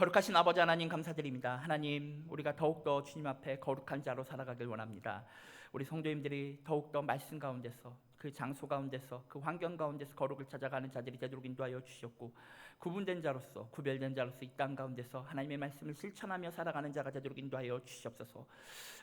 거룩하신 아버지 하나님 감사드립니다. 하나님, 우리가 더욱더 주님 앞에 거룩한 자로 살아가길 원합니다. 우리 성도님들이 더욱더 말씀 가운데서, 그 장소 가운데서, 그 환경 가운데서 거룩을 찾아가는 자들이 되도록 인도하여 주시옵고, 구분된 자로서, 구별된 자로서 이 땅 가운데서 하나님의 말씀을 실천하며 살아가는 자가 되도록 인도하여 주시옵소서.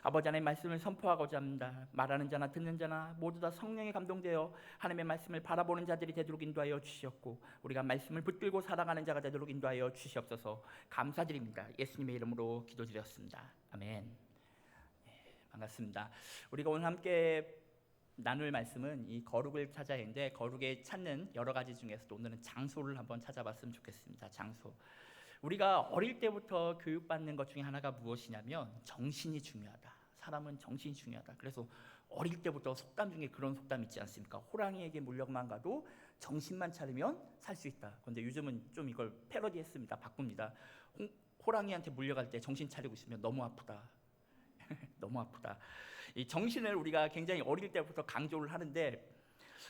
아버지 하나님의 말씀을 선포하고자 합니다. 말하는 자나 듣는 자나 모두 다 성령에 감동되어 하나님의 말씀을 바라보는 자들이 되도록 인도하여 주시옵고, 우리가 말씀을 붙들고 살아가는 자가 되도록 인도하여 주시옵소서. 감사드립니다. 예수님의 이름으로 기도드렸습니다. 아멘. 반갑습니다. 우리가 오늘 함께 나눌 말씀은 이 거룩을 찾아야인데, 거룩에 찾는 여러 가지 중에서도 오늘은 장소를 한번 찾아봤으면 좋겠습니다. 장소. 우리가 어릴 때부터 교육받는 것 중에 하나가 무엇이냐면 정신이 중요하다. 사람은 정신이 중요하다. 그래서 어릴 때부터 속담 중에 그런 속담 있지 않습니까? 호랑이에게 물려만 가도 정신만 차리면 살 수 있다. 그런데 요즘은 좀 이걸 패러디했습니다. 바꿉니다. 호랑이한테 물려갈 때 정신 차리고 있으면 너무 아프다. 너무 아프다. 이 정신을 우리가 굉장히 어릴 때부터 강조를 하는데,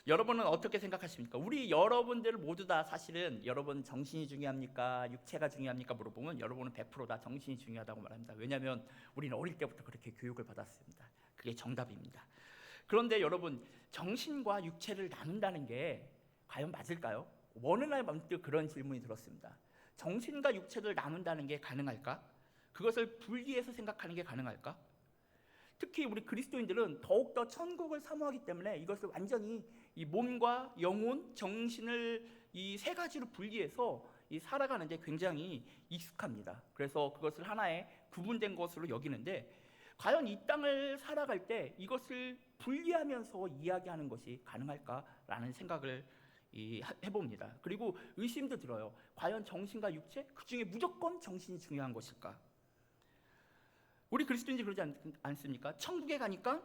여러분은 어떻게 생각하십니까? 우리 여러분들 모두 다 사실은 여러분 정신이 중요합니까? 육체가 중요합니까? 물어보면 여러분은 100% 다 정신이 중요하다고 말합니다. 왜냐하면 우리는 어릴 때부터 그렇게 교육을 받았습니다. 그게 정답입니다. 그런데 여러분, 정신과 육체를 나눈다는 게 과연 맞을까요? 어느 날 문득 그런 질문이 들었습니다. 정신과 육체를 나눈다는 게 가능할까? 그것을 분리해서 생각하는 게 가능할까? 특히 우리 그리스도인들은 더욱더 천국을 사모하기 때문에 이것을 완전히 이 몸과 영혼, 정신을 이 세 가지로 분리해서 이 살아가는 데 굉장히 익숙합니다. 그래서 그것을 하나의 구분된 것으로 여기는데, 과연 이 땅을 살아갈 때 이것을 분리하면서 이야기하는 것이 가능할까라는 생각을 해봅니다. 그리고 의심도 들어요. 과연 정신과 육체? 그 중에 무조건 정신이 중요한 것일까? 우리 그리스도인들이 그러지 않습니까? 천국에 가니까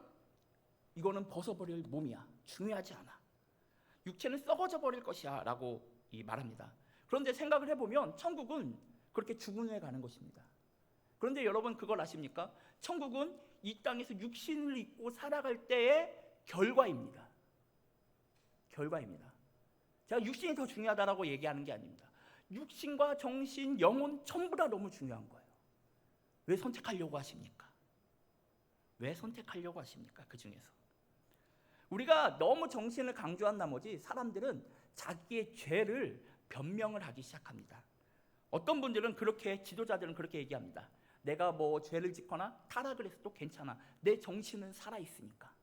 이거는 벗어버릴 몸이야. 중요하지 않아. 육체는 썩어져 버릴 것이야 라고 말합니다. 그런데 생각을 해보면 천국은 그렇게 죽은 후에 가는 것입니다. 그런데 여러분 그걸 아십니까? 천국은 이 땅에서 육신을 입고 살아갈 때의 결과입니다. 결과입니다. 제가 육신이 더 중요하다라고 얘기하는 게 아닙니다. 육신과 정신, 영혼 전부 다 너무 중요한 거예요. 왜 선택하려고 하십니까? 왜 선택하려고 하십니까? 그 중에서 우리가 너무 정신을 강조한 나머지 사람들은 자기의 죄를 변명을 하기 시작합니다. 어떤 분들은 그렇게, 지도자들은 그렇게 얘기합니다. 내가 뭐 죄를 짓거나 타락을 했어도 괜찮아. 내 정신은 살아있으니까.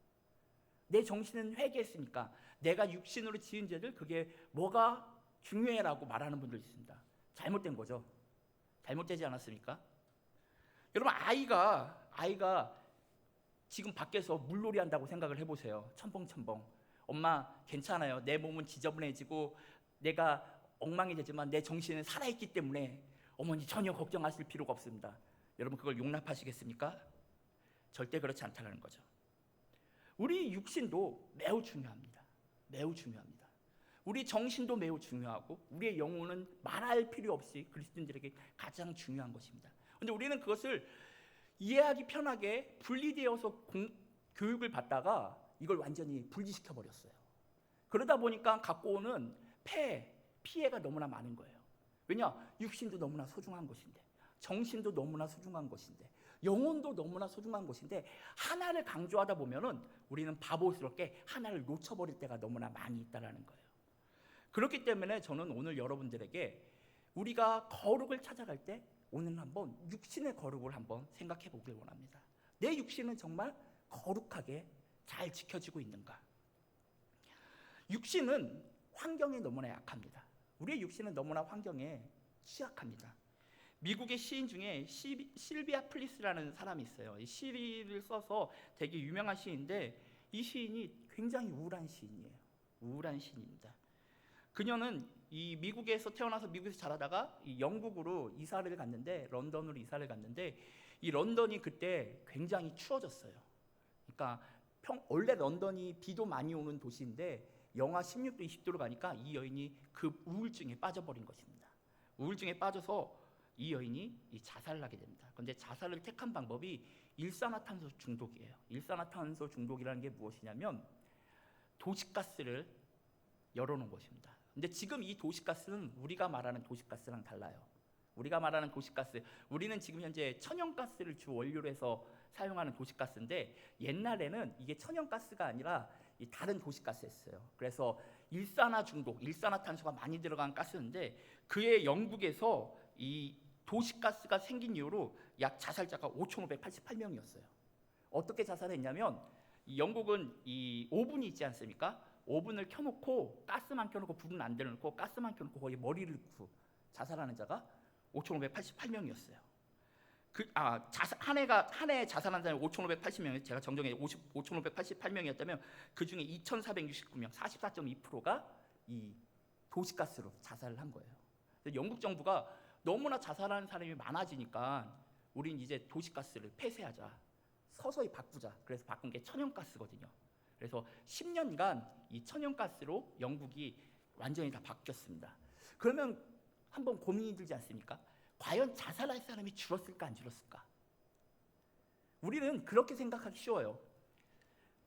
내 정신은 회개했으니까. 내가 육신으로 지은 죄들 그게 뭐가 중요해라고 말하는 분들 있습니다. 잘못된 거죠. 잘못되지 않았습니까? 여러분, 아이가 지금 밖에서 물놀이 한다고 생각을 해보세요. 첨벙첨벙. 엄마 괜찮아요. 내 몸은 지저분해지고 내가 엉망해지지만 내 정신은 살아있기 때문에 어머니 전혀 걱정하실 필요가 없습니다. 여러분 그걸 용납하시겠습니까? 절대 그렇지 않다는 거죠. 우리 육신도 매우 중요합니다. 매우 중요합니다. 우리 정신도 매우 중요하고 우리의 영혼은 말할 필요 없이 그리스도인들에게 가장 중요한 것입니다. 그런데 우리는 그것을 이해하기 편하게 분리되어서 교육을 받다가 이걸 완전히 분리시켜 버렸어요. 그러다 보니까 갖고 오는 피해가 너무나 많은 거예요. 왜냐? 육신도 너무나 소중한 것인데, 정신도 너무나 소중한 것인데, 영혼도 너무나 소중한 것인데, 하나를 강조하다 보면은 우리는 바보스럽게 하나를 놓쳐버릴 때가 너무나 많이 있다라는 거예요. 그렇기 때문에 저는 오늘 여러분들에게 우리가 거룩을 찾아갈 때 오늘 한번 육신의 거룩을 한번 생각해 보길 원합니다. 내 육신은 정말 거룩하게 잘 지켜지고 있는가? 육신은 환경에 너무나 약합니다. 우리의 육신은 너무나 환경에 취약합니다. 미국의 시인 중에 실비아 플리스라는 사람이 있어요. 이 시를 써서 되게 유명한 시인인데, 이 시인이 굉장히 우울한 시인이에요. 우울한 시인입니다. 그녀는 이 미국에서 태어나서 미국에서 자라다가 이 영국으로 이사를 갔는데, 런던으로 이사를 갔는데, 이 런던이 그때 굉장히 추워졌어요. 그러니까 원래 런던이 비도 많이 오는 도시인데 영하 16도, 20도로 가니까 이 여인이 급 우울증에 빠져버린 것입니다. 우울증에 빠져서 이 여인이 자살을 하게 됩니다. 그런데 자살을 택한 방법이 일산화탄소 중독이에요. 일산화탄소 중독이라는 게 무엇이냐면 도시가스를 열어놓은 것입니다. 근데 지금 이 도시가스는 우리가 말하는 도시가스랑 달라요. 우리가 말하는 도시가스, 우리는 지금 현재 천연가스를 주 원료로 해서 사용하는 도시가스인데 옛날에는 이게 천연가스가 아니라 이 다른 도시가스였어요. 그래서 일산화중독, 일산화탄소가 많이 들어간 가스인데 그의 영국에서 이 도시가스가 생긴 이후로 약 자살자가 5,588명이었어요. 어떻게 자살했냐면 이 영국은 이 오븐이 있지 않습니까? 오븐을 켜놓고 가스만 켜놓고 불은 안 들어놓고 가스만 켜놓고 거기 머리를 굽고 자살하는 자가 5,588명이었어요. 한 해 자살한 사람이 5,580명, 제가 정정해 5,588명이었다면 그 중에 2,469명, 44.2%가 이 도시가스로 자살을 한 거예요. 영국 정부가 너무나 자살하는 사람이 많아지니까 우린 이제 도시가스를 폐쇄하자, 서서히 바꾸자. 그래서 바꾼 게 천연가스거든요. 그래서 10년간 이 천연가스로 영국이 완전히 다 바뀌었습니다. 그러면 한번 고민이 들지 않습니까? 과연 자살할 사람이 줄었을까 안 줄었을까? 우리는 그렇게 생각하기 쉬워요.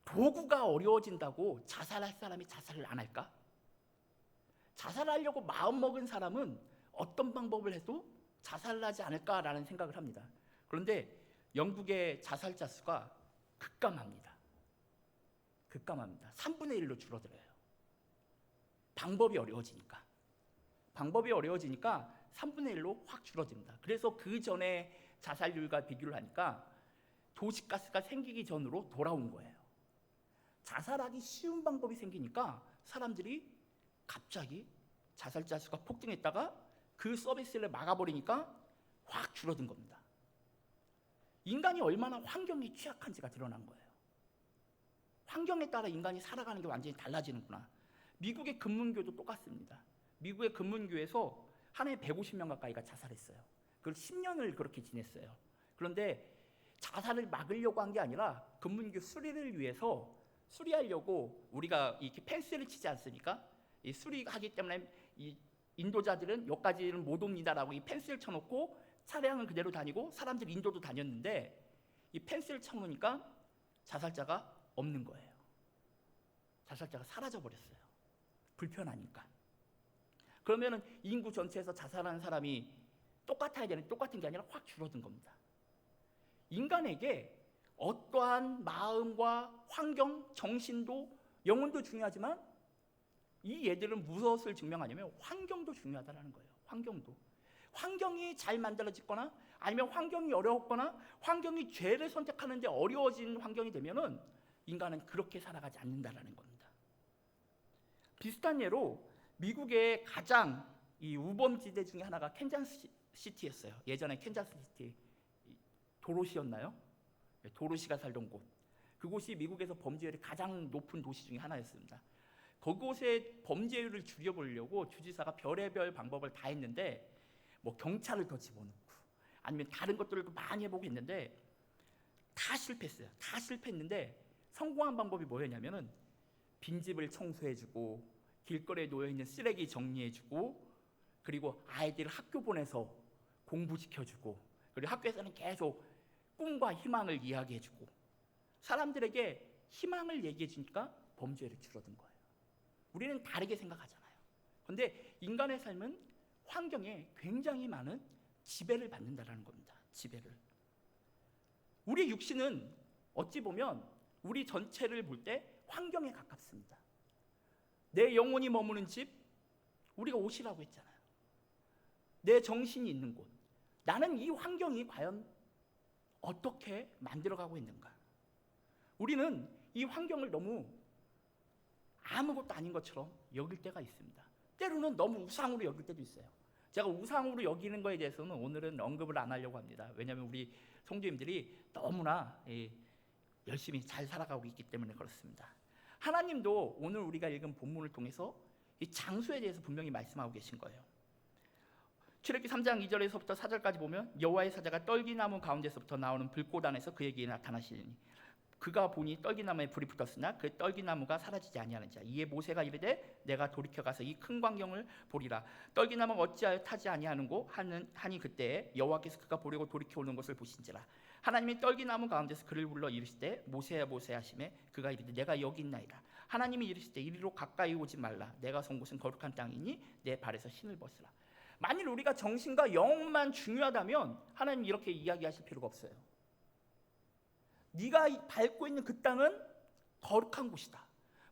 도구가 어려워진다고 자살할 사람이 자살을 안 할까? 자살하려고 마음먹은 사람은 어떤 방법을 해도 자살을 하지 않을까라는 생각을 합니다. 그런데 영국의 자살자 수가 급감합니다. 3분의 1로 줄어들어요. 방법이 어려워지니까 3분의 1로 확 줄어듭니다. 그래서 그 전에 자살률과 비교를 하니까 도시가스가 생기기 전으로 돌아온 거예요. 자살하기 쉬운 방법이 생기니까 사람들이 갑자기 자살자 수가 폭등했다가 그 서비스를 막아버리니까 확 줄어든 겁니다. 인간이 얼마나 환경이 취약한지가 드러난 거예요. 환경에 따라 인간이 살아가는 게 완전히 달라지는구나. 미국의 금문교도 똑같습니다. 미국의 금문교에서 한 해에 150명 가까이가 자살했어요. 그걸 10년을 그렇게 지냈어요. 그런데 자살을 막으려고 한 게 아니라 금문교 수리를 위해서 수리하려고 우리가 이렇게 펜스를 치지 않습니까? 이 수리하기 때문에 이 인도자들은 여기까지는 못 옵니다라고 이 펜스를 쳐놓고 차량은 그대로 다니고 사람들이 인도도 다녔는데 이 펜스를 쳐놓으니까 자살자가 없는 거예요. 자살자가 사라져버렸어요. 불편하니까. 그러면은 인구 전체에서 자살하는 사람이 똑같아야 되는 똑같은 게 아니라 확 줄어든 겁니다. 인간에게 어떠한 마음과 환경, 정신도 영혼도 중요하지만 이 얘들은 무엇을 증명하냐면 환경도 중요하다는 거예요. 환경이 잘 만들어지거나 아니면 환경이 어려웠거나 환경이 죄를 선택하는데 어려워진 환경이 되면은 인간은 그렇게 살아가지 않는다라는 겁니다. 비슷한 예로 미국의 가장 이 우범지대 중에 하나가 캔자스시티였어요. 예전에 캔자스시티 도로시였나요? 도로시가 살던 곳. 그곳이 미국에서 범죄율이 가장 높은 도시 중에 하나였습니다. 그곳의 범죄율을 줄여보려고 주지사가 별의별 방법을 다 했는데 뭐 경찰을 더 집어넣고 아니면 다른 것들을 많이 해보고 했는데 다 실패했어요. 다 실패했는데 성공한 방법이 뭐였냐면은 빈집을 청소해주고 길거리에 놓여있는 쓰레기 정리해주고 그리고 아이들을 학교 보내서 공부시켜주고 그리고 학교에서는 계속 꿈과 희망을 이야기해주고 사람들에게 희망을 얘기해주니까 범죄율이 줄어든 거예요. 우리는 다르게 생각하잖아요. 그런데 인간의 삶은 환경에 굉장히 많은 지배를 받는다는 겁니다. 지배를. 우리 육신은 어찌 보면 우리 전체를 볼 때 환경에 가깝습니다. 내 영혼이 머무는 집, 우리가 옷이라고 했잖아요. 내 정신이 있는 곳. 나는 이 환경이 과연 어떻게 만들어가고 있는가? 우리는 이 환경을 너무 아무것도 아닌 것처럼 여길 때가 있습니다. 때로는 너무 우상으로 여길 때도 있어요. 제가 우상으로 여기는 거에 대해서는 오늘은 언급을 안 하려고 합니다. 왜냐하면 우리 성도님들이 너무나 열심히 잘 살아가고 있기 때문에 그렇습니다. 하나님도 오늘 우리가 읽은 본문을 통해서 이 장소에 대해서 분명히 말씀하고 계신 거예요. 출애굽기 3장 2절에서부터 4절까지 보면 여호와의 사자가 떨기나무 가운데서부터 나오는 불꽃 안에서 그에게 나타나시니 그가 보니 떨기나무에 불이 붙었으나 그 떨기나무가 사라지지 아니하는 자 이에 모세가 이르되 내가 돌이켜 가서 이 큰 광경을 보리라 떨기나무가 어찌하여 타지 아니하는고 하니 그때에 여호와께서 그가 보려고 돌이켜 오는 것을 보신지라 하나님이 떨기나무 가운데서 그를 불러 이르시되 모세야 모세 하시매 그가 이르되 내가 여기 있나이다 하나님이 이르시되 이리로 가까이 오지 말라 내가 선 곳은 거룩한 땅이니 내 발에서 신을 벗으라 만일 우리가 정신과 영만 중요하다면 하나님 이렇게 이야기하실 필요가 없어요. 네가 밟고 있는 그 땅은 거룩한 곳이다.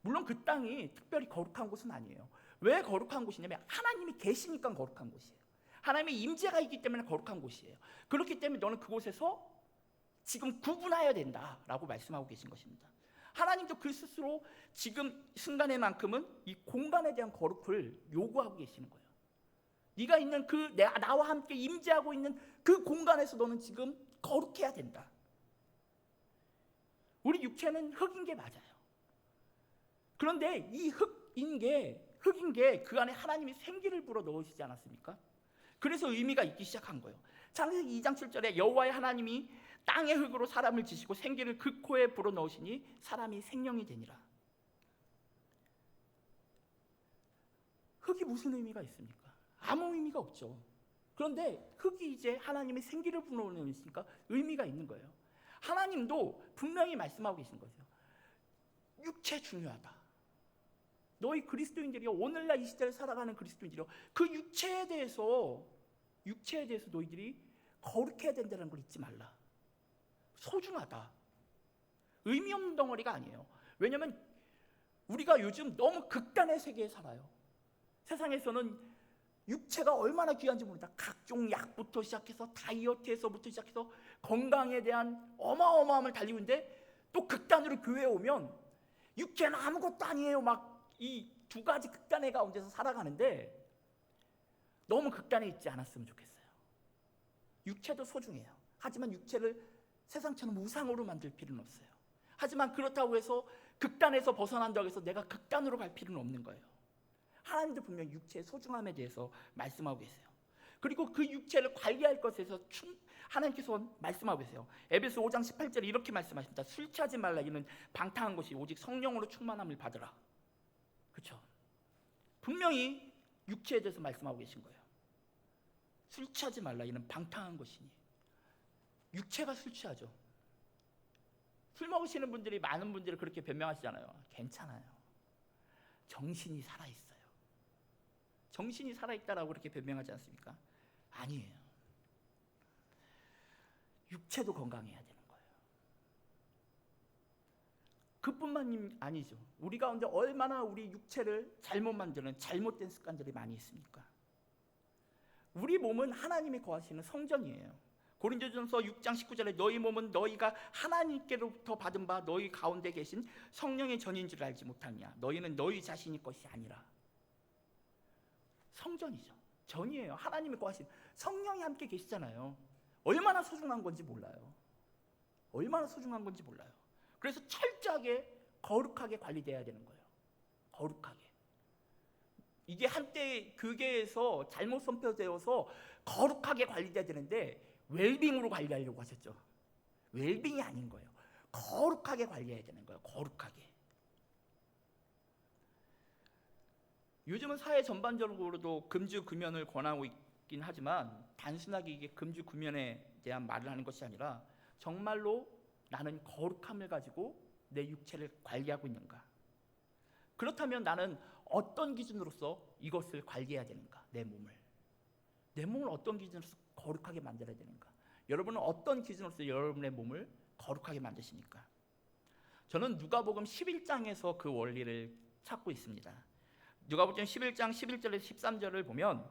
물론 그 땅이 특별히 거룩한 곳은 아니에요. 왜 거룩한 곳이냐면 하나님이 계시니까 거룩한 곳이에요. 하나님의 임재가 있기 때문에 거룩한 곳이에요. 그렇기 때문에 너는 그곳에서 지금 구분해야 된다라고 말씀하고 계신 것입니다. 하나님도 그 스스로 지금 순간에만큼은 이 공간에 대한 거룩을 요구하고 계시는 거예요. 네가 있는 그 나와 함께 임재하고 있는 그 공간에서 너는 지금 거룩해야 된다. 우리 육체는 흙인 게 맞아요. 그런데 이 흙인 게 그 안에 하나님이 생기를 불어 넣으시지 않았습니까? 그래서 의미가 있기 시작한 거예요. 창세기 2장 7절에 여호와의 하나님이 땅의 흙으로 사람을 지시고 생기를 그 코에 불어 넣으시니 사람이 생명이 되니라. 흙이 무슨 의미가 있습니까? 아무 의미가 없죠. 그런데 흙이 이제 하나님의 생기를 불어 넣으시니까 의미가 있는 거예요. 하나님도 분명히 말씀하고 계신 거죠. 육체 중요하다. 너희 그리스도인들이요, 오늘날 이 시대를 살아가는 그리스도인들이요, 그 육체에 대해서 너희들이 거룩해야 된다는 걸 잊지 말라. 소중하다. 의미 없는 덩어리가 아니에요. 왜냐하면 우리가 요즘 너무 극단의 세계에 살아요. 세상에서는 육체가 얼마나 귀한지 모른다. 각종 약부터 시작해서 다이어트에서부터 시작해서 건강에 대한 어마어마함을 달리고 있는데 또 극단으로 교회에 오면 육체는 아무것도 아니에요. 막 이 두 가지 극단의 가운데서 살아가는데 너무 극단에 있지 않았으면 좋겠어요. 육체도 소중해요. 하지만 육체를 세상처럼 우상으로 만들 필요는 없어요. 하지만 그렇다고 해서 극단에서 벗어난다고 해서 내가 극단으로 갈 필요는 없는 거예요. 하나님도 분명히 육체의 소중함에 대해서 말씀하고 계세요. 그리고 그 육체를 관리할 것에 대해서 하나님께서 말씀하고 계세요. 에베소 5장 18절에 이렇게 말씀하십니다. 술 취하지 말라. 이는 방탕한 것이 오직 성령으로 충만함을 받으라. 그렇죠? 분명히 육체에 대해서 말씀하고 계신 거예요. 술 취하지 말라. 이는 방탕한 것이니. 육체가 술 취하죠. 술 먹으시는 분들이 많은 분들이 그렇게 변명하시잖아요. 괜찮아요. 정신이 살아있어요. 정신이 살아있다라고 그렇게 변명하지 않습니까? 아니에요. 육체도 건강해야 되는 거예요. 그뿐만 아니죠. 우리 가운데 얼마나 우리 육체를 잘못 만드는 잘못된 습관들이 많이 있습니까? 우리 몸은 하나님이 거하시는 성전이에요. 고린도전서 6장 19절에 너희 몸은 너희가 하나님께로부터 받은 바 너희 가운데 계신 성령의 전인 줄 알지 못하냐. 너희는 너희 자신이 것이 아니라. 성전이죠. 전이에요. 하나님이 거하신 성령이 함께 계시잖아요. 얼마나 소중한 건지 몰라요. 얼마나 소중한 건지 몰라요. 그래서 철저하게 거룩하게 관리돼야 되는 거예요. 거룩하게. 이게 한때 교계에서 잘못 선포되어서 거룩하게 관리돼야 되는데 웰빙으로 관리하려고 하셨죠. 웰빙이 아닌 거예요. 거룩하게 관리해야 되는 거예요. 거룩하게. 요즘은 사회 전반적으로도 금주 금연을 권하고 있긴 하지만 단순하게 이게 금주 금연에 대한 말을 하는 것이 아니라 정말로 나는 거룩함을 가지고 내 육체를 관리하고 있는가? 그렇다면 나는 어떤 기준으로서 이것을 관리해야 되는가? 내 몸을 어떤 기준으로서 거룩하게 만들어야 되는가? 여러분은 어떤 기준으로서 여러분의 몸을 거룩하게 만드십니까? 저는 누가복음 11장에서 그 원리를 찾고 있습니다. 누가복음 11장 11절에서 13절을 보면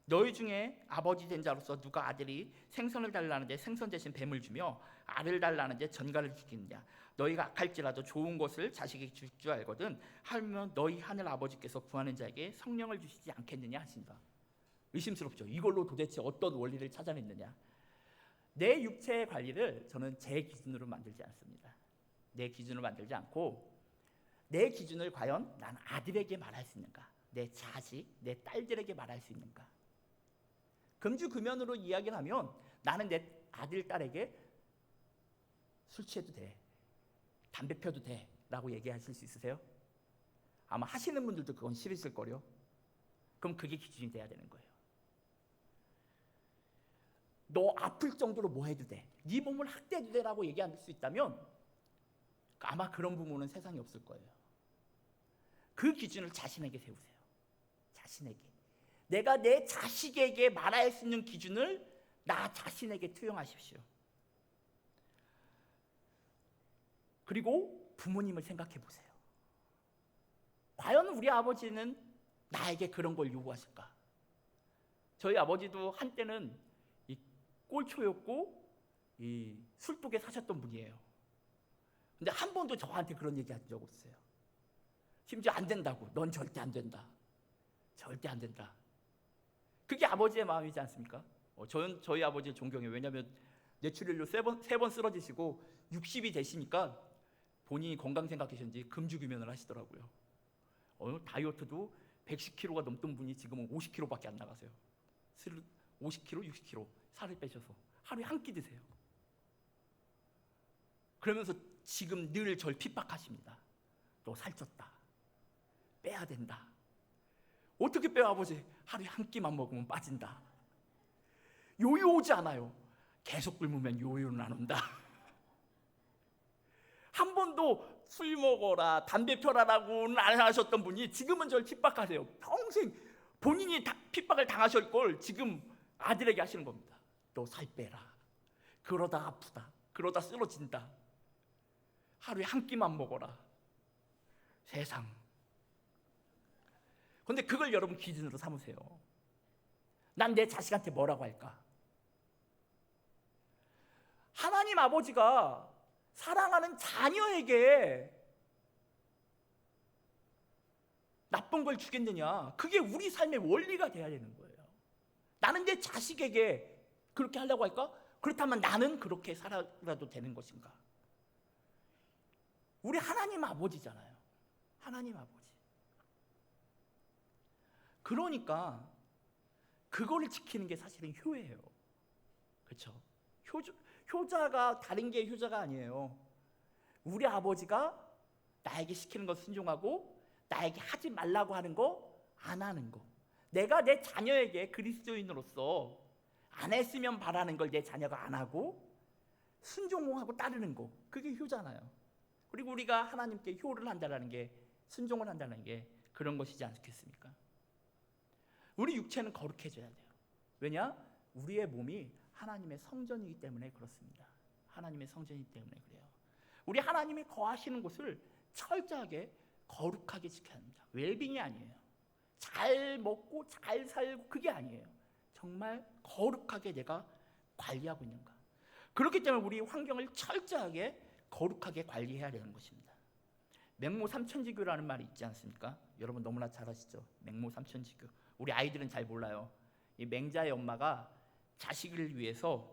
너희 중에 아버지 된 자로서 누가 아들이 생선을 달라는데 생선 대신 뱀을 주며 알을 달라는데 전갈을 주겠느냐. 너희가 악할지라도 좋은 것을 자식에게 줄 줄 알거든 하면 너희 하늘 아버지께서 구하는 자에게 성령을 주시지 않겠느냐 하신다. 의심스럽죠. 이걸로 도대체 어떤 원리를 찾아냈느냐. 내 육체의 관리를 저는 제 기준으로 만들지 않습니다. 내 기준으로 만들지 않고 내 기준을 과연 난 아들에게 말할 수 있는가, 내 자식, 내 딸들에게 말할 수 있는가. 금주 금연으로 이야기를 하면 나는 내 아들, 딸에게 술 취해도 돼, 담배 펴도 돼 라고 얘기하실 수 있으세요? 아마 하시는 분들도 그건 싫으실 거요. 그럼 그게 기준이 돼야 되는 거예요. 너 아플 정도로 뭐 해도 돼, 네 몸을 학대해도 돼 라고 얘기할 수 있다면 아마 그런 부모는 세상에 없을 거예요. 그 기준을 자신에게 세우세요. 자신에게. 내가 내 자식에게 말할 수 있는 기준을 나 자신에게 투영하십시오. 그리고 부모님을 생각해 보세요. 과연 우리 아버지는 나에게 그런 걸 요구하실까? 저희 아버지도 한때는 이 꼴초였고 이 술독에 사셨던 분이에요. 근데 한 번도 저한테 그런 얘기 한 적 없어요. 심지어 안 된다고. 넌 절대 안 된다. 절대 안 된다. 그게 아버지의 마음이지 않습니까? 저희 아버지를 존경해요. 왜냐하면 뇌출혈로 세 번 쓰러지시고 60이 되시니까 본인이 건강 생각하셨는지 금주기면을 하시더라고요. 다이어트도 110kg가 넘던 분이 지금은 50kg밖에 안 나가세요. 50kg, 60kg 살을 빼셔서 하루에 한 끼 드세요. 그러면서 지금 늘 절 핍박하십니다. 너 살쪘다. 빼야 된다. 어떻게 빼요, 아버지? 하루에 한 끼만 먹으면 빠진다. 요요 오지 않아요. 계속 굶으면 요요는 안 온다. 한 번도 술 먹어라, 담배 펴라라고는 안 하셨던 분이 지금은 절 핍박하세요. 평생 본인이 핍박을 당하실 걸 지금 아들에게 하시는 겁니다. 너 살 빼라. 그러다 아프다. 그러다 쓰러진다. 하루에 한 끼만 먹어라. 세상. 근데 그걸 여러분 기준으로 삼으세요. 난 내 자식한테 뭐라고 할까? 하나님 아버지가 사랑하는 자녀에게 나쁜 걸 주겠느냐? 그게 우리 삶의 원리가 돼야 되는 거예요. 나는 내 자식에게 그렇게 하려고 할까? 그렇다면 나는 그렇게 살아도 되는 것인가? 우리 하나님 아버지잖아요. 하나님 아버지. 그러니까 그거를 지키는 게 사실은 효예요. 그렇죠? 효자가 다른 게 효자가 아니에요. 우리 아버지가 나에게 시키는 거 순종하고 나에게 하지 말라고 하는 거 안 하는 거. 내가 내 자녀에게 그리스도인으로서 안 했으면 바라는 걸 내 자녀가 안 하고 순종하고 따르는 거. 그게 효잖아요. 그리고 우리가 하나님께 효를 한다는 게, 순종을 한다는 게 그런 것이지 않겠습니까? 우리 육체는 거룩해져야 돼요. 왜냐? 우리의 몸이 하나님의 성전이기 때문에 그렇습니다. 하나님의 성전이기 때문에 그래요. 우리 하나님이 거하시는 곳을 철저하게 거룩하게 지켜야 합니다. 웰빙이 아니에요. 잘 먹고 잘 살고 그게 아니에요. 정말 거룩하게 내가 관리하고 있는가. 그렇기 때문에 우리 환경을 철저하게 거룩하게 관리해야 되는 것입니다. 맹모 삼천지교라는 말이 있지 않습니까? 여러분 너무나 잘 아시죠? 맹모 삼천지교. 우리 아이들은 잘 몰라요. 이 맹자의 엄마가 자식을 위해서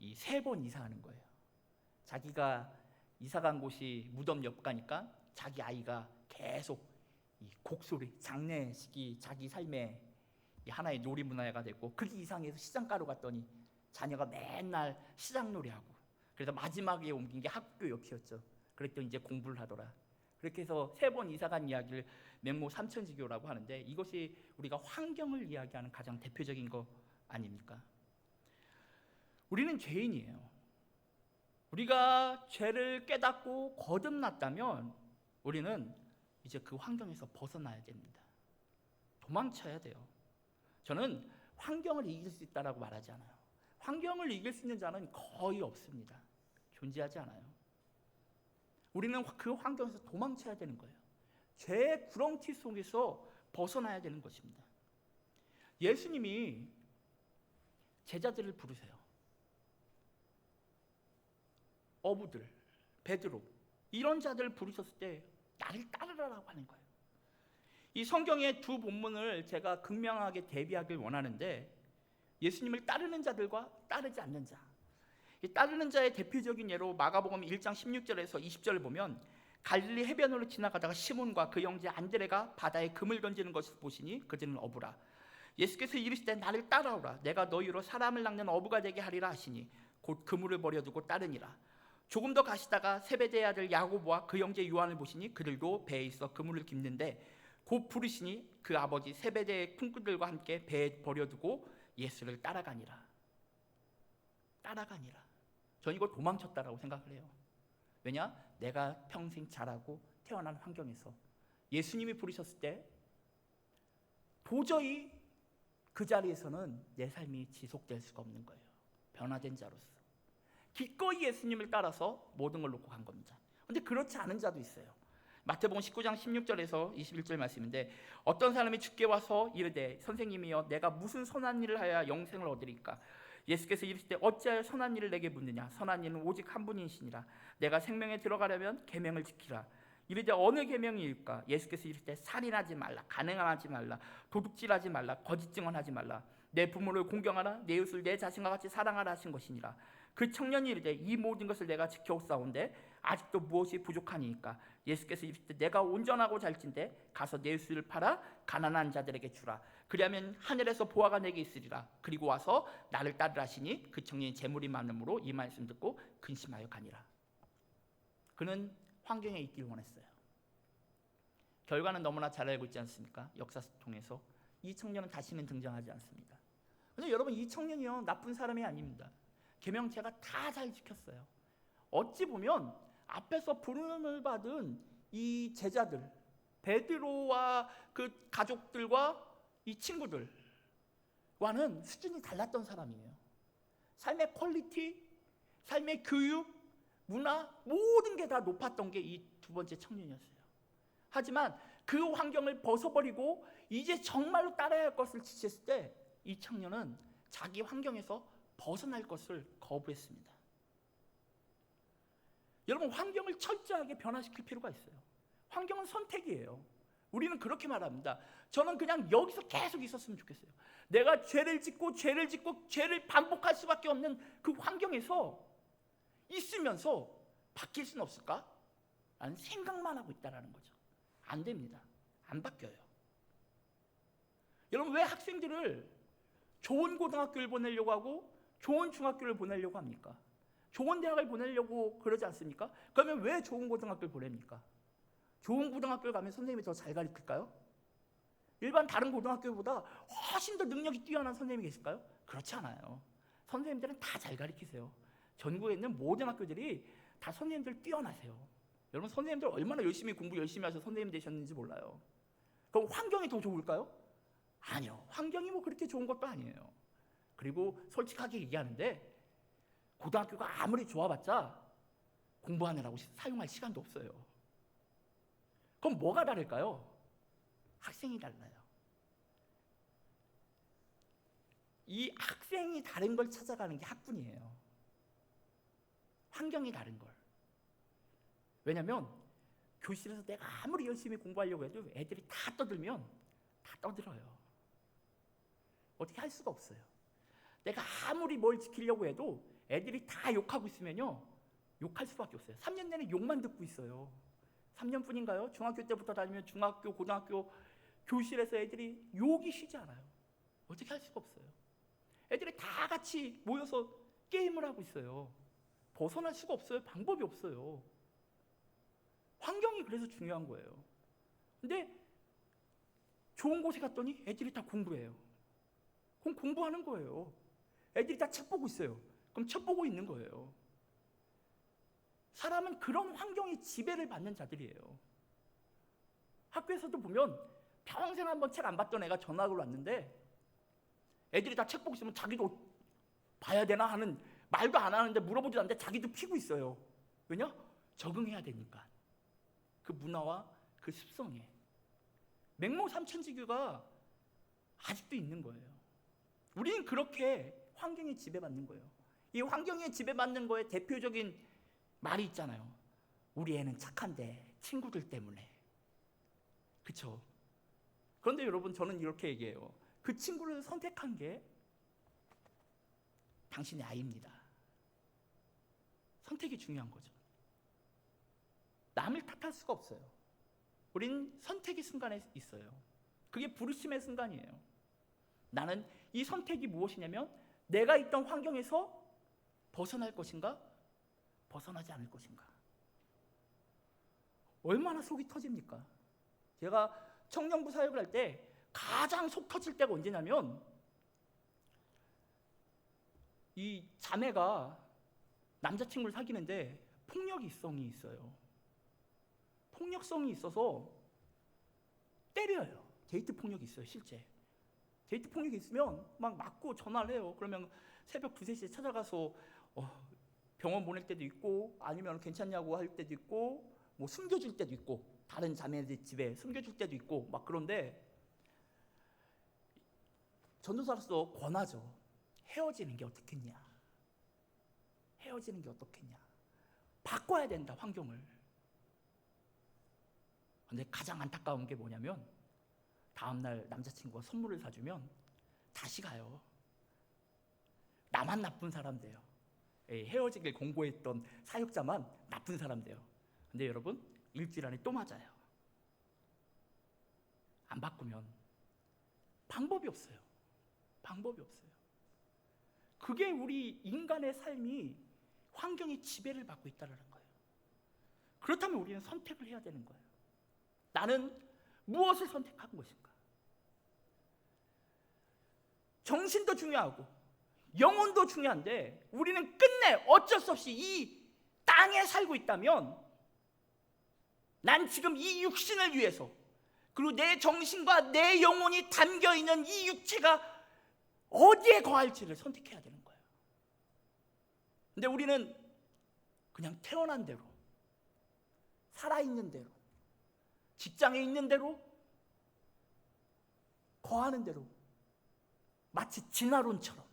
3번 이사하는 거예요. 자기가 이사간 곳이 무덤 옆가니까 자기 아이가 계속 이 곡소리, 장례식이 자기 삶의 하나의 놀이 문화가 됐고, 그게 이상해서 시장가로 갔더니 자녀가 맨날 시장놀이하고, 그래서 마지막에 옮긴 게 학교 옆이었죠. 그랬더니 이제 공부를 하더라. 그렇게 해서 3번 이사간 이야기를 맹모 삼천지교라고 하는데, 이것이 우리가 환경을 이야기하는 가장 대표적인 거 아닙니까? 우리는 죄인이에요. 우리가 죄를 깨닫고 거듭났다면 우리는 이제 그 환경에서 벗어나야 됩니다. 도망쳐야 돼요. 저는 환경을 이길 수 있다라고 말하지 않아요. 환경을 이길 수 있는 자는 거의 없습니다. 존재하지 않아요. 우리는 그 환경에서 도망쳐야 되는 거예요. 죄의 구렁티 속에서 벗어나야 되는 것입니다. 예수님이 제자들을 부르세요. 어부들, 베드로, 이런 자들을 부르셨을 때 나를 따르라고 하는 거예요. 이 성경의 두 본문을 제가 극명하게 대비하길 원하는데, 예수님을 따르는 자들과 따르지 않는 자. 이 따르는 자의 대표적인 예로 마가복음 1장 16절에서 20절을 보면, 갈릴리 해변으로 지나가다가 시몬과 그 형제 안드레가 바다에 금을 던지는 것을 보시니 그들은 어부라. 예수께서 이르시되 나를 따라오라. 내가 너희로 사람을 낚는 어부가 되게 하리라 하시니 곧 그물을 버려두고 따르니라. 조금 더 가시다가 세베대의 아들 야고보와 그 형제 요한을 보시니 그들도 배에 있어 그물을 깁는데 곧 부르시니 그 아버지 세베대의 큰꾼들과 함께 배에 버려두고 예수를 따라가니라. 따라가니라. 전 이거 도망쳤다라고 생각을 해요. 왜냐? 내가 평생 자라고 태어난 환경에서 예수님이 부르셨을 때 도저히 그 자리에서는 내 삶이 지속될 수가 없는 거예요. 변화된 자로서 기꺼이 예수님을 따라서 모든 걸 놓고 간 겁니다. 그런데 그렇지 않은 자도 있어요. 마태복음 19장 16절에서 21절 말씀인데, 어떤 사람이 주께 와서 이르되 선생님이여 내가 무슨 선한 일을 하여야 영생을 얻으리까? 예수께서 이르시되 어찌하여 선한 일을 내게 묻느냐? 선한 일은 오직 한 분이시니라. 내가 생명에 들어가려면 계명을 지키라. 이르되 어느 계명이일까? 예수께서 이르시되 살인하지 말라, 간행하지 말라, 도둑질하지 말라, 거짓 증언하지 말라, 내 부모를 공경하라, 내 이웃을 내 자신과 같이 사랑하라 하신 것이니라. 그 청년이 이르되 이 모든 것을 내가 지켜오사온데 아직도 무엇이 부족하니까? 예수께서 이르시되 내가 온전하고 잘진대 가서 내 이웃을 팔아 가난한 자들에게 주라. 그리하면 하늘에서 보화가 내게 있으리라. 그리고 와서 나를 따르라 하시니 그 청년이 재물이 많음으로 이 말씀 듣고 근심하여 가니라. 그는 환경에 있기를 원했어요. 결과는 너무나 잘 알고 있지 않습니까? 역사 통해서 이 청년은 다시는 등장하지 않습니다. 근데 여러분, 이 청년이요 나쁜 사람이 아닙니다. 계명체가 다 잘 지켰어요. 어찌 보면 앞에서 부름을 받은 이 제자들, 베드로와 그 가족들과 이 친구들과는 수준이 달랐던 사람이에요. 삶의 퀄리티, 삶의 교육, 문화, 모든 게 다 높았던 게 이 두 번째 청년이었어요. 하지만 그 환경을 벗어버리고 이제 정말로 따라야 할 것을 지쳤을 때 이 청년은 자기 환경에서 벗어날 것을 거부했습니다. 여러분, 환경을 철저하게 변화시킬 필요가 있어요. 환경은 선택이에요. 우리는 그렇게 말합니다. 저는 그냥 여기서 계속 있었으면 좋겠어요. 내가 죄를 짓고 죄를 반복할 수밖에 없는 그 환경에서 있으면서 바뀔 수는 없을까? 라는 생각만 하고 있다는 거죠. 안 됩니다. 안 바뀌어요. 여러분, 왜 학생들을 좋은 고등학교를 보내려고 하고 좋은 중학교를 보내려고 합니까? 좋은 대학을 보내려고 그러지 않습니까? 그러면 왜 좋은 고등학교를 보냅니까? 좋은 고등학교를 가면 선생님이 더 잘 가르칠까요? 일반 다른 고등학교보다 훨씬 더 능력이 뛰어난 선생님이 계실까요? 그렇지 않아요. 선생님들은 다 잘 가르치세요. 전국에 있는 모든 학교들이 다 선생님들 뛰어나세요. 여러분, 선생님들 얼마나 열심히 공부 열심히 하셔서 선생님 되셨는지 몰라요. 그럼 환경이 더 좋을까요? 아니요. 환경이 뭐 그렇게 좋은 것도 아니에요. 그리고 솔직하게 얘기하는데 고등학교가 아무리 좋아봤자 공부하느라고 사용할 시간도 없어요. 그럼 뭐가 다를까요? 학생이 달라요. 이 학생이 다른 걸 찾아가는 게 학군이에요. 환경이 다른 걸. 왜냐하면 교실에서 내가 아무리 열심히 공부하려고 해도 애들이 다 떠들면 다 떠들어요. 어떻게 할 수가 없어요. 내가 아무리 뭘 지키려고 해도 애들이 다 욕하고 있으면요 욕할 수밖에 없어요. 3년 내내 욕만 듣고 있어요. 3년뿐인가요? 중학교 때부터 다니면 중학교, 고등학교 교실에서 애들이 욕이 쉬지 않아요. 어떻게 할 수가 없어요. 애들이 다 같이 모여서 게임을 하고 있어요. 벗어날 수가 없어요. 방법이 없어요. 환경이 그래서 중요한 거예요. 근데 좋은 곳에 갔더니 애들이 다 공부해요. 그럼 공부하는 거예요. 애들이 다 책 보고 있어요. 그럼 책 보고 있는 거예요. 사람은 그런 환경에 지배를 받는 자들이에요. 학교에서도 보면 평생 한번 책 안 봤던 애가 전학을 왔는데 애들이 다 책 보고 있으면 자기도 봐야 되나 하는, 말도 안 하는데 물어보지도 않는데 자기도 피고 있어요. 왜냐? 적응해야 되니까. 그 문화와 그 습성에. 맹모삼천지교가 아직도 있는 거예요. 우리는 그렇게 환경에 지배받는 거예요. 이 환경에 지배받는 거에 대표적인 말이 있잖아요. 우리 애는 착한데 친구들 때문에. 그렇죠? 그런데 여러분, 저는 이렇게 얘기해요. 그 친구를 선택한 게 당신의 아이입니다. 선택이 중요한 거죠. 남을 탓할 수가 없어요. 우린 선택의 순간에 있어요. 그게 부르심의 순간이에요. 나는 이 선택이 무엇이냐면 내가 있던 환경에서 벗어날 것인가, 벗어나지 않을 것인가. 얼마나 속이 터집니까? 제가 청년부 사역을 할 때 가장 속 터질 때가 언제냐면 이 자매가 남자친구를 사귀는데 폭력성이 있어요. 폭력성이 있어서 때려요. 데이트 폭력이 있어요, 실제. 데이트 폭력이 있으면 막 맞고 전화를 해요. 그러면 새벽 2, 3시에 찾아가서 병원 보낼 때도 있고, 아니면 괜찮냐고 할 때도 있고, 뭐 숨겨줄 때도 있고, 다른 자매들 집에 숨겨줄 때도 있고 막. 그런데 전도사로서 권하죠. 헤어지는 게 어떻겠냐, 헤어지는 게 어떻겠냐, 바꿔야 된다, 환경을. 근데 가장 안타까운 게 뭐냐면, 다음날 남자친구가 선물을 사주면 다시 가요. 나만 나쁜 사람 돼요. 헤어지길 공고했던 사역자만 나쁜 사람 돼요. 근데 여러분, 일주일 안에 또 맞아요. 안 바꾸면 방법이 없어요. 방법이 없어요. 그게 우리 인간의 삶이 환경의 지배를 받고 있다는 거예요. 그렇다면 우리는 선택을 해야 되는 거예요. 나는 무엇을 선택한 것인가? 정신도 중요하고 영혼도 중요한데, 우리는 끝내 어쩔 수 없이 이 땅에 살고 있다면, 난 지금 이 육신을 위해서, 그리고 내 정신과 내 영혼이 담겨있는 이 육체가 어디에 거할지를 선택해야 되는 거예요. 근데 우리는 그냥 태어난 대로, 살아있는 대로, 직장에 있는 대로, 거하는 대로, 마치 진화론처럼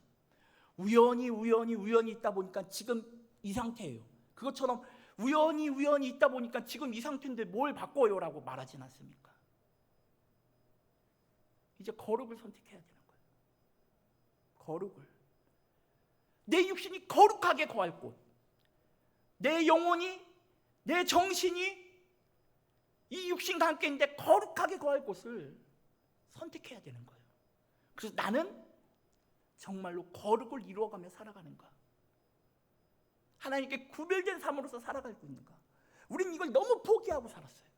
우연히 있다 보니까 지금 이 상태예요. 그것처럼 우연히 있다 보니까 지금 이 상태인데 뭘 바꿔요? 라고 말하진 않습니까? 이제 거룩을 선택해야 되는 거예요. 거룩을. 내 육신이 거룩하게 거할 곳, 내 영혼이, 내 정신이 이 육신과 함께 있는데 거룩하게 거할 곳을 선택해야 되는 거예요. 그래서 나는 정말로 거룩을 이루어가며 살아가는가, 하나님께 구별된 삶으로서 살아가고 있는가. 우리는 이걸 너무 포기하고 살았어요.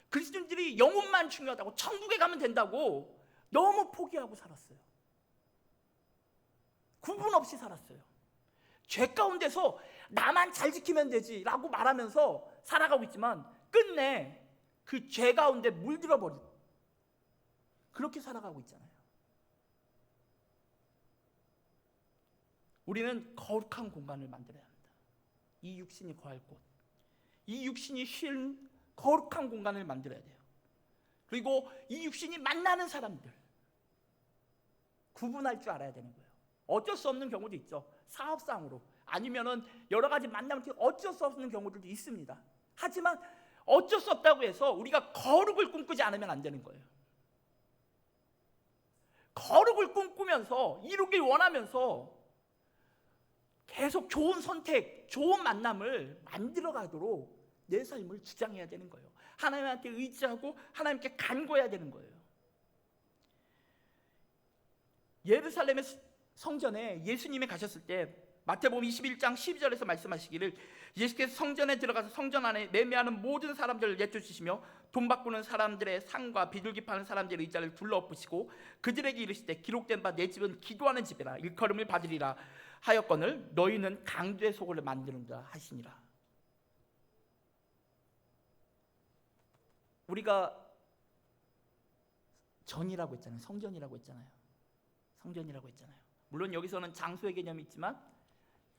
그리스도인들이 영혼만 중요하다고, 천국에 가면 된다고 너무 포기하고 살았어요. 구분 없이 살았어요. 죄 가운데서 나만 잘 지키면 되지 라고 말하면서 살아가고 있지만, 끝내 그 죄 가운데 물들어버리고 그렇게 살아가고 있잖아요. 우리는 거룩한 공간을 만들어야 합니다. 이 육신이 거할 곳, 이 육신이 쉴 거룩한 공간을 만들어야 돼요. 그리고 이 육신이 만나는 사람들 구분할 줄 알아야 되는 거예요. 어쩔 수 없는 경우도 있죠. 사업상으로, 아니면은 여러 가지 만나면 어쩔 수 없는 경우들도 있습니다. 하지만 어쩔 수 없다고 해서 우리가 거룩을 꿈꾸지 않으면 안 되는 거예요. 거룩을 꿈꾸면서, 이루길 원하면서 계속 좋은 선택, 좋은 만남을 만들어가도록 내 삶을 주장해야 되는 거예요. 하나님한테 의지하고 하나님께 간구해야 되는 거예요. 예루살렘의 성전에 예수님이 가셨을 때 마태복음 21장 12절에서 말씀하시기를, 예수께서 성전에 들어가서 성전 안에 매매하는 모든 사람들을 내쫓으시며 돈 바꾸는 사람들의 상과 비둘기 파는 사람들의 의자를 둘러엎으시고 그들에게 이르시되, 기록된 바 내 집은 기도하는 집이라 일컬음을 받으리라 하였거늘 너희는 강도의 소굴을 만드는다 하시니라. 우리가 전이라고 했잖아요. 성전이라고 했잖아요. 성전이라고 했잖아요. 물론 여기서는 장소의 개념이 있지만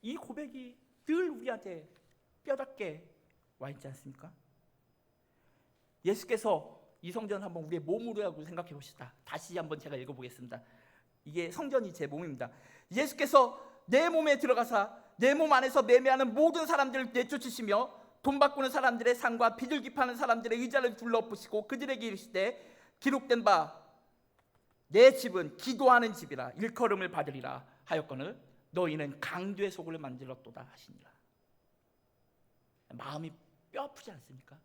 이 고백이 늘 우리한테 뼈닿게 와 있지 않습니까? 예수께서 이 성전 한번 우리의 몸으로 하고 생각해 봅시다. 다시 한번 제가 읽어보겠습니다. 이게 성전이 제 몸입니다. 예수께서 내 몸에 들어가사 내 몸 안에서 매매하는 모든 사람들을 내쫓으시며 돈 바꾸는 사람들의 상과 비둘기 파는 사람들의 의자를 둘러엎으시고 그들에게 이르시되, 기록된 바 내 집은 기도하는 집이라 일컬음을 받으리라 하였거늘 너희는 강도의 소굴을 만들었도다 하시니라. 마음이 뼈 아프지 않습니까?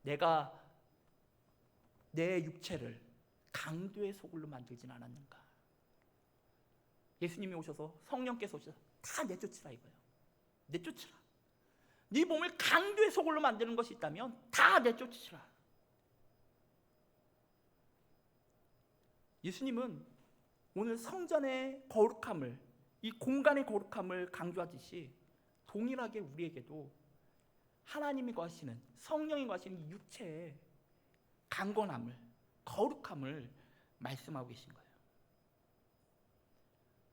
내가 내 육체를 강도의 소굴로 만들진 않았는가. 예수님이 오셔서, 성령께서 오셔서 다 내쫓으라 이거예요. 내쫓으라. 네 몸을 강도의 소굴로 만드는 것이 있다면 다 내쫓으라. 예수님은 오늘 성전의 거룩함을, 이 공간의 거룩함을 강조하듯이 동일하게 우리에게도 하나님이 거하시는, 성령이 거하시는 이 육체의 강건함을, 거룩함을 말씀하고 계신 거예요.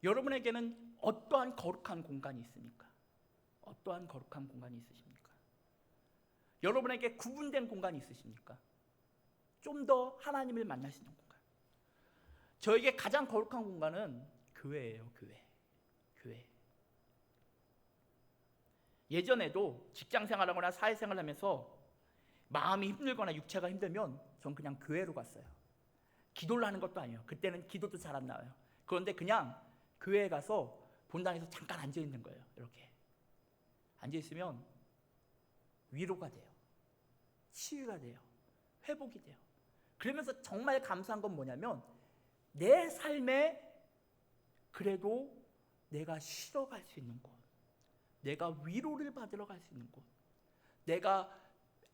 여러분에게는 어떠한 거룩한 공간이 있습니까? 어떠한 거룩한 공간이 있으십니까? 여러분에게 구분된 공간이 있으십니까? 좀 더 하나님을 만날 수 있는 공간. 저에게 가장 거룩한 공간은 교회예요. 교회. 예전에도 직장 생활하거나 사회생활 하면서 마음이 힘들거나 육체가 힘들면 전 그냥 교회로 갔어요. 기도를 하는 것도 아니에요. 그때는 기도도 잘 안 나와요. 그런데 그냥 교회에 가서 본당에서 잠깐 앉아 있는 거예요. 이렇게 앉아 있으면 위로가 돼요. 치유가 돼요. 회복이 돼요. 그러면서 정말 감사한 건 뭐냐면 내 삶에 그래도 내가 쉬어갈 수 있는 곳, 내가 위로를 받으러 갈 수 있는 곳, 내가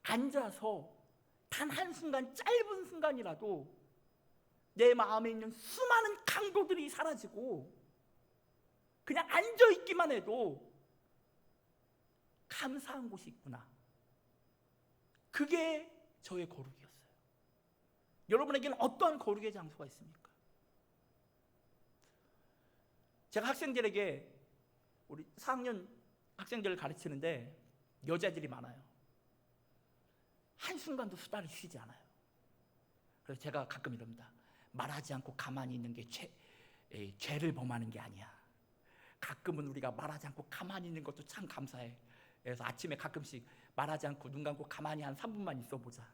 앉아서 단 한순간, 짧은 순간이라도 내 마음에 있는 수많은 강도들이 사라지고 그냥 앉아있기만 해도 감사한 곳이 있구나. 그게 저의 거룩이었어요. 여러분에게는 어떠한 거룩의 장소가 있습니까? 제가 학생들에게, 우리 4학년 학생들을 가르치는데 여자들이 많아요. 한순간도 수다를 쉬지 않아요. 그래서 제가 가끔 이럽니다. 말하지 않고 가만히 있는 게 죄를 범하는 게 아니야. 가끔은 우리가 말하지 않고 가만히 있는 것도 참 감사해. 그래서 아침에 가끔씩 말하지 않고 눈 감고 가만히 한 3분만 있어보자.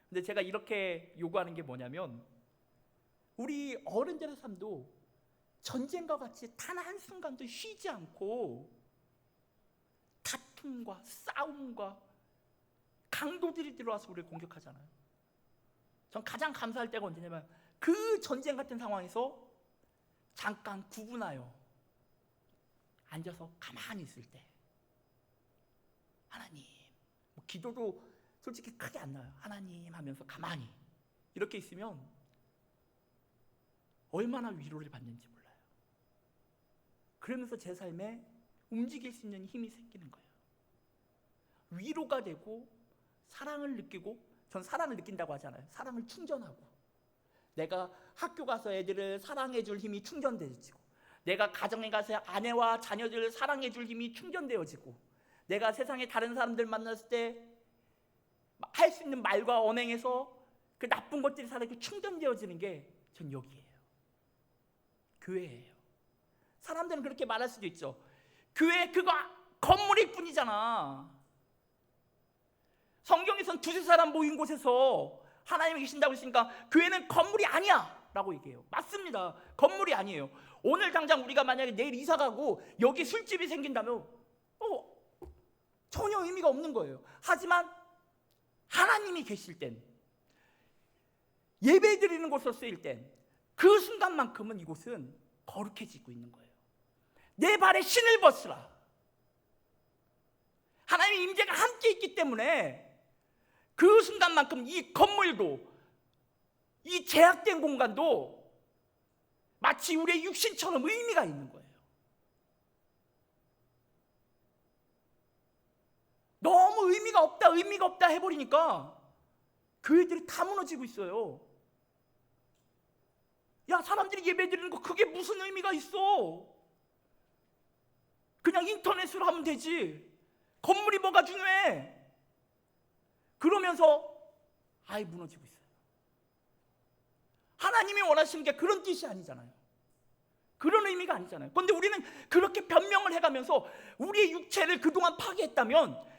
근데 제가 이렇게 요구하는 게 뭐냐면 우리 어른들의 삶도 전쟁과 같이 단 한순간도 쉬지 않고 다툼과 싸움과 강도들이 들어와서 우리를 공격하잖아요. 전 가장 감사할 때가 언제냐면 그 전쟁 같은 상황에서 잠깐 구분하여 앉아서 가만히 있을 때, 하나님, 기도도 솔직히 크게 안 나와요. 하나님 하면서 가만히 이렇게 있으면 얼마나 위로를 받는지 몰라요. 그러면서 제 삶에 움직일 수 있는 힘이 생기는 거예요. 위로가 되고 사랑을 느끼고, 전 사랑을 느낀다고 하잖아요. 사랑을 충전하고, 내가 학교 가서 애들을 사랑해 줄 힘이 충전되어지고, 내가 가정에 가서 아내와 자녀들을 사랑해 줄 힘이 충전되어지고, 내가 세상에 다른 사람들 만났을 때 할 수 있는 말과 언행에서 그 나쁜 것들이 사라지고 충전되어지는 게 전 여기예요. 교회예요. 사람들은 그렇게 말할 수도 있죠. 교회 그거 건물일 뿐이잖아. 성경에선 두세 사람 모인 곳에서 하나님이 계신다고 했으니까 교회는 건물이 아니야 라고 얘기해요. 맞습니다. 건물이 아니에요. 오늘 당장 우리가 만약에 내일 이사 가고 여기 술집이 생긴다면 전혀 의미가 없는 거예요. 하지만 하나님이 계실 땐, 예배 드리는 곳으로 쓰일 땐 그 순간만큼은 이곳은 거룩해지고 있는 거예요. 내 발에 신을 벗으라. 하나님의 임재가 함께 있기 때문에 그 순간만큼 이 건물도, 이 제약된 공간도 마치 우리의 육신처럼 의미가 있는 거예요. 너무 의미가 없다 해버리니까 교회들이 다 무너지고 있어요. 야, 사람들이 예배 드리는 거 그게 무슨 의미가 있어? 그냥 인터넷으로 하면 되지. 건물이 뭐가 중요해? 그러면서 무너지고 있어요. 하나님이 원하시는 게 그런 뜻이 아니잖아요. 그런 의미가 아니잖아요. 그런데 우리는 그렇게 변명을 해가면서 우리의 육체를 그동안 파괴했다면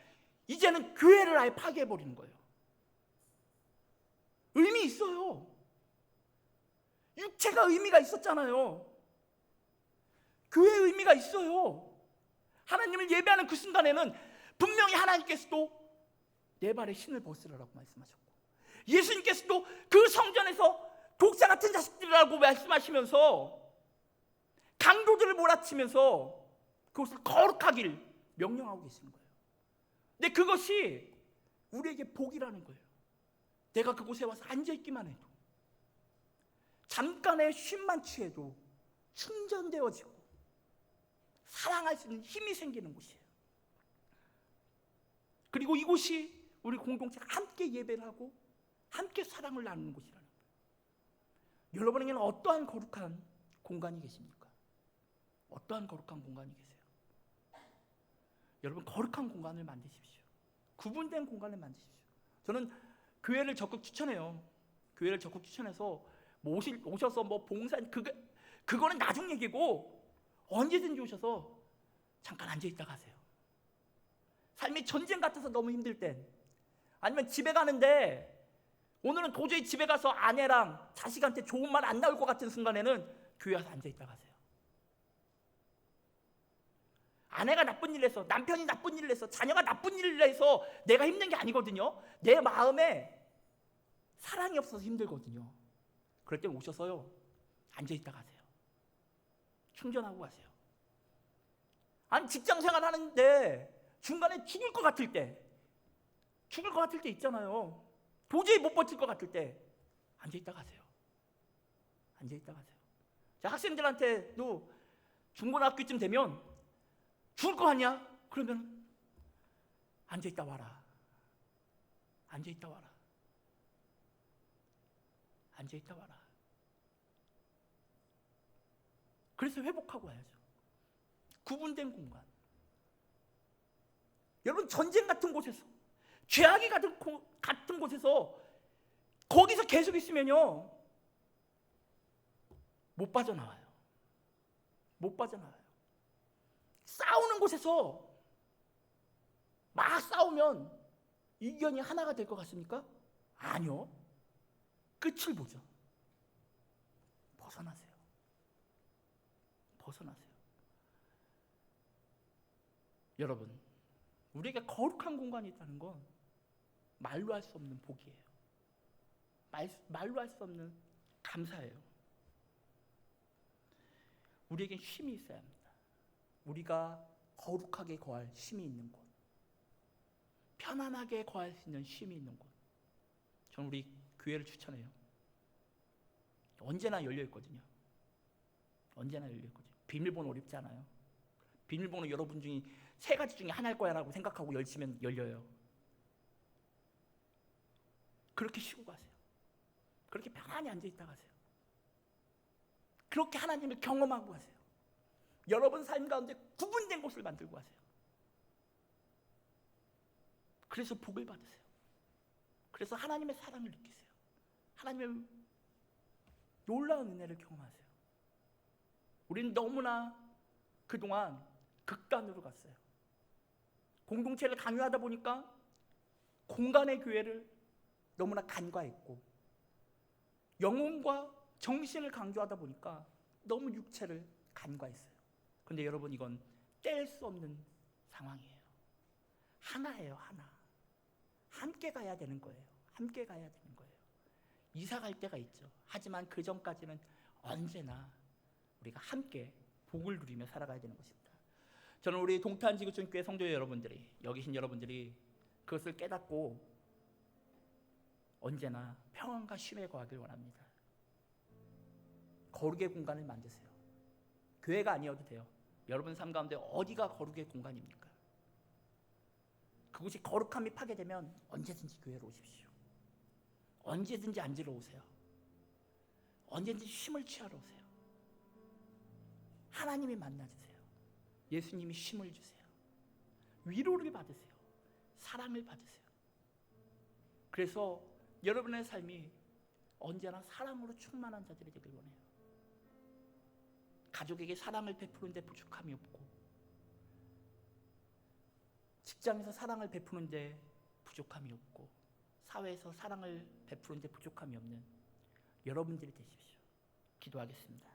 이제는 교회를 아예 파괴해버리는 거예요. 의미 있어요. 육체가 의미가 있었잖아요. 교회의 의미가 있어요. 하나님을 예배하는 그 순간에는 분명히 하나님께서도 내 발에 신을 벗으라고 말씀하셨고, 예수님께서도 그 성전에서 독사 같은 자식들이라고 말씀하시면서 강도들을 몰아치면서 그것을 거룩하기를 명령하고 계시는 거예요. 근데 그것이 우리에게 복이라는 거예요. 내가 그곳에 와서 앉아있기만 해도, 잠깐의 쉼만 취해도 충전되어지고 사랑할 수 있는 힘이 생기는 곳이에요. 그리고 이곳이 우리 공동체가 함께 예배를 하고 함께 사랑을 나누는 곳이라는 거예요. 여러분에게는 어떠한 거룩한 공간이 계십니까? 어떠한 거룩한 공간이 계세요? 여러분, 거룩한 공간을 만드십시오. 구분된 공간을 만드십시오. 저는 교회를 적극 추천해요. 교회를 적극 추천해서 오셔서 봉사, 그거는 나중 얘기고 언제든지 오셔서 잠깐 앉아있다 가세요. 삶이 전쟁 같아서 너무 힘들 땐, 아니면 집에 가는데 오늘은 도저히 집에 가서 아내랑 자식한테 좋은 말 안 나올 것 같은 순간에는 교회 와서 앉아있다 가세요. 아내가 나쁜 일을 해서, 남편이 나쁜 일을 해서, 자녀가 나쁜 일을 해서 내가 힘든 게 아니거든요. 내 마음에 사랑이 없어서 힘들거든요. 그럴 때 오셔서요, 앉아있다 가세요. 충전하고 가세요. 아니, 직장생활 하는데 중간에 죽을 것 같을 때 있잖아요. 도저히 못 버틸 것 같을 때 앉아있다 가세요. 앉아있다 가세요. 자, 학생들한테도 중고등학교쯤 되면 죽을 거 아니야? 그러면 앉아있다 와라. 앉아있다 와라. 앉아있다 와라. 그래서 회복하고 와야죠. 구분된 공간. 여러분, 전쟁 같은 곳에서, 죄악이 같은 곳에서 거기서 계속 있으면요, 못 빠져나와요. 못 빠져나와요. 싸우는 곳에서 막 싸우면 의견이 하나가 될 것 같습니까? 아니요. 끝을 보죠. 벗어나세요. 벗어나세요. 여러분, 우리에게 거룩한 공간이 있다는 건 말로 할 수 없는 복이에요. 말로 할 수 없는 감사예요. 우리에겐 쉼이 있어야 합니다. 우리가 거룩하게 거할 쉼이 있는 곳, 편안하게 거할 수 있는 쉼이 있는 곳, 저는 우리 교회를 추천해요. 언제나 열려있거든요. 언제나 열려있거든요. 비밀번호 어렵지 않아요. 비밀번호 여러분 중에 3가지 중에 하나일 거야 라고 생각하고 열시면 열려요. 그렇게 쉬고 가세요. 그렇게 편안히 앉아있다 가세요. 그렇게 하나님을 경험하고 가세요. 여러분 삶 가운데 구분된 곳을 만들고 가세요. 그래서 복을 받으세요. 그래서 하나님의 사랑을 느끼세요. 하나님의 놀라운 은혜를 경험하세요. 우리는 너무나 그동안 극단으로 갔어요. 공동체를 강요하다 보니까 공간의 교회를 너무나 간과했고, 영혼과 정신을 강조하다 보니까 너무 육체를 간과했어요. 근데 여러분, 이건 뗄 수 없는 상황이에요. 하나예요, 하나. 함께 가야 되는 거예요. 함께 가야 되는 거예요. 이사 갈 때가 있죠. 하지만 그 전까지는 언제나 우리가 함께 복을 누리며 살아가야 되는 것입니다. 저는 우리 동탄지구촌교회 성도 여러분들이, 여기 계신 여러분들이 그것을 깨닫고 언제나 평안과 쉼에 거하길 원합니다. 거룩의 공간을 만드세요. 교회가 아니어도 돼요. 여러분 삶 가운데 어디가 거룩의 공간입니까? 그곳이 거룩함이 파괴되면 언제든지 교회로 오십시오. 언제든지 앉으러 오세요. 언제든지 쉼을 취하러 오세요. 하나님이 만나주세요. 예수님이 쉼을 주세요. 위로를 받으세요. 사랑을 받으세요. 그래서 여러분의 삶이 언제나 사랑으로 충만한 자들이 되길 원해요. 가족에게 사랑을 베푸는데 부족함이 없고, 직장에서 사랑을 베푸는데 부족함이 없고, 사회에서 사랑을 베푸는데 부족함이 없는 여러분들이 되십시오. 기도하겠습니다.